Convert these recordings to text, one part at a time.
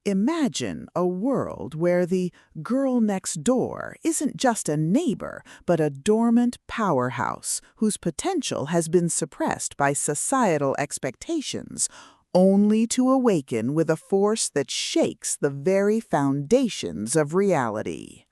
Imagine a world where the girl next door isn't just a neighbor, but a dormant powerhouse whose potential has been suppressed by societal expectations, only to awaken with a force that shakes the very foundations of reality.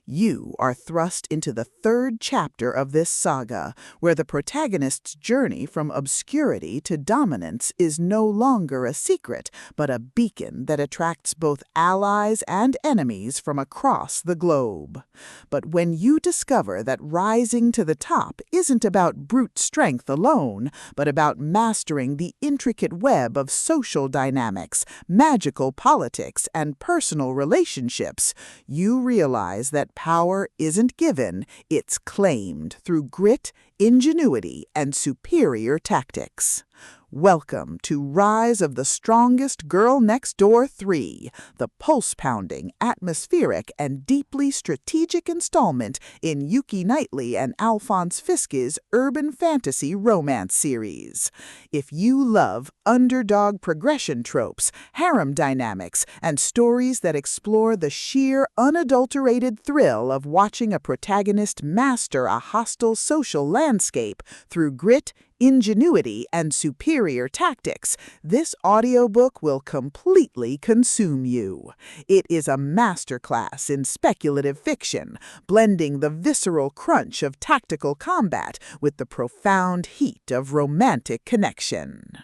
You are thrust into the third chapter of this saga, where the protagonist's journey from obscurity to dominance is no longer a secret, but a beacon that attracts both allies and enemies from across the globe. But when you discover that rising to the top isn't about brute strength alone, but about mastering the intricate web of social dynamics, magical politics, and personal relationships, you realize that power isn't given, it's claimed through grit, ingenuity, and superior tactics. Welcome to Rise of the Strongest Girl Next Door 3, the pulse-pounding, atmospheric, and deeply strategic installment in Yuki Knightley and Alphonse Fisk's urban fantasy romance series. If you love underdog progression tropes, harem dynamics, and stories that explore the sheer, unadulterated thrill of watching a protagonist master a hostile social landscape through grit, ingenuity, and superior tactics, this audiobook will completely consume you. It is a masterclass in speculative fiction, blending the visceral crunch of tactical combat with the profound heat of romantic connection.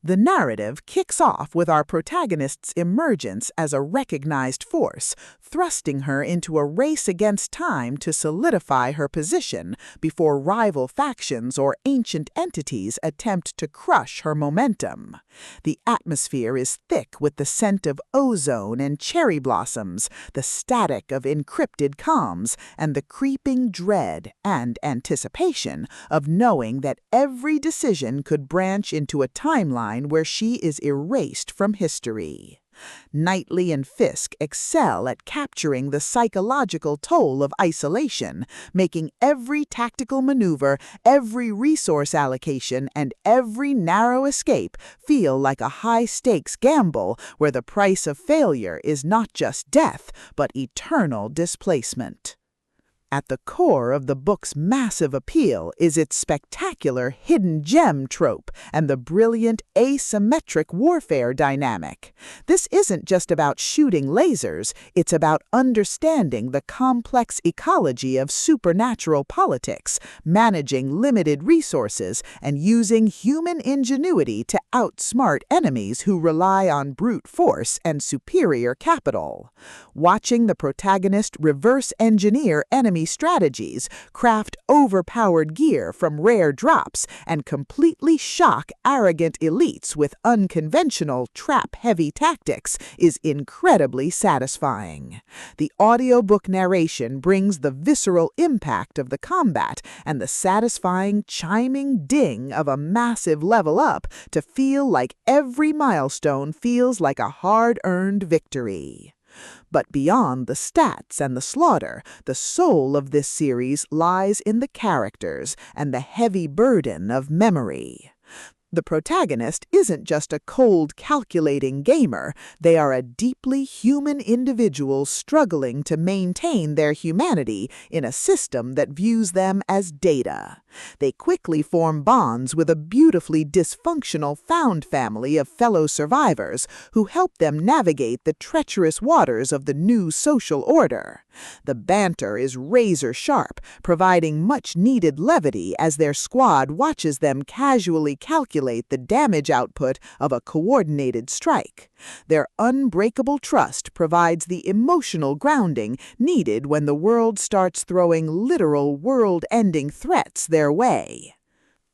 The narrative kicks off with our protagonist's emergence as a recognized force, thrusting her into a race against time to solidify her position before rival factions or ancient entities attempt to crush her momentum. The atmosphere is thick with the scent of ozone and cherry blossoms, the static of encrypted comms, and the creeping dread and anticipation of knowing that every decision could branch into a timeline where she is erased from history. Knightley and Fisk excel at capturing the psychological toll of isolation, making every tactical maneuver, every resource allocation, and every narrow escape feel like a high-stakes gamble where the price of failure is not just death, but eternal displacement. At the core of the book's massive appeal is its spectacular hidden gem trope and the brilliant asymmetric warfare dynamic. This isn't just about shooting lasers, it's about understanding the complex ecology of supernatural politics, managing limited resources, and using human ingenuity to outsmart enemies who rely on brute force and superior capital. Watching the protagonist reverse engineer enemy strategies, craft overpowered gear from rare drops, and completely shock arrogant elites with unconventional trap-heavy tactics is incredibly satisfying. The audiobook narration brings the visceral impact of the combat and the satisfying chiming ding of a massive level up to feel like every milestone feels like a hard-earned victory. But beyond the stats and the slaughter, the soul of this series lies in the characters and the heavy burden of memory. The protagonist isn't just a cold, calculating gamer. They are a deeply human individual struggling to maintain their humanity in a system that views them as data. They quickly form bonds with a beautifully dysfunctional found family of fellow survivors who help them navigate the treacherous waters of the new social order. The banter is razor-sharp, providing much-needed levity as their squad watches them casually calculate the damage output of a coordinated strike. Their unbreakable trust provides the emotional grounding needed when the world starts throwing literal world-ending threats their way.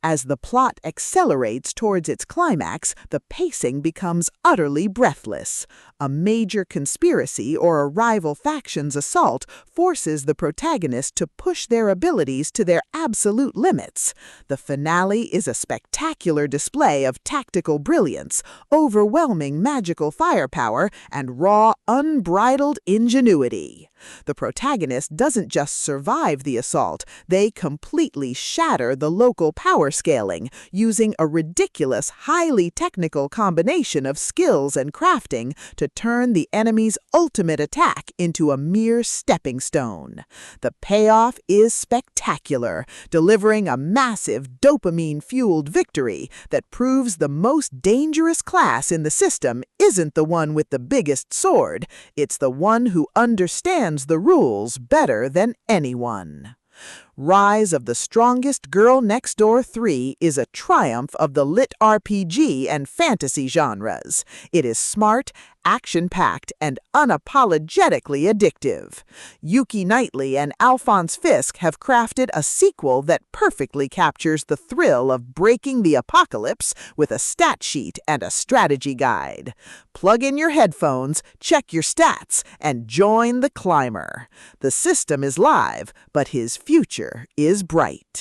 As the plot accelerates towards its climax, the pacing becomes utterly breathless. A major conspiracy or a rival faction's assault forces the protagonist to push their abilities to their absolute limits. The finale is a spectacular display of tactical brilliance, overwhelming magical firepower, and raw, unbridled ingenuity. The protagonist doesn't just survive the assault, they completely shatter the local power scaling, using a ridiculous, highly technical combination of skills and crafting to turn the enemy's ultimate attack into a mere stepping stone. The payoff is spectacular, delivering a massive dopamine-fueled victory that proves the most dangerous class in the system isn't the one with the biggest sword, it's the one who understands the rules better than anyone. Rise of the Strongest Girl Next Door 3 is a triumph of the LitRPG and fantasy genres. It is smart, action-packed, and unapologetically addictive. Yuki Knightley and Alphonse Fisk have crafted a sequel that perfectly captures the thrill of breaking the apocalypse with a stat sheet and a strategy guide. Plug in your headphones, check your stats, and join the climber. The system is live, but his future is bright.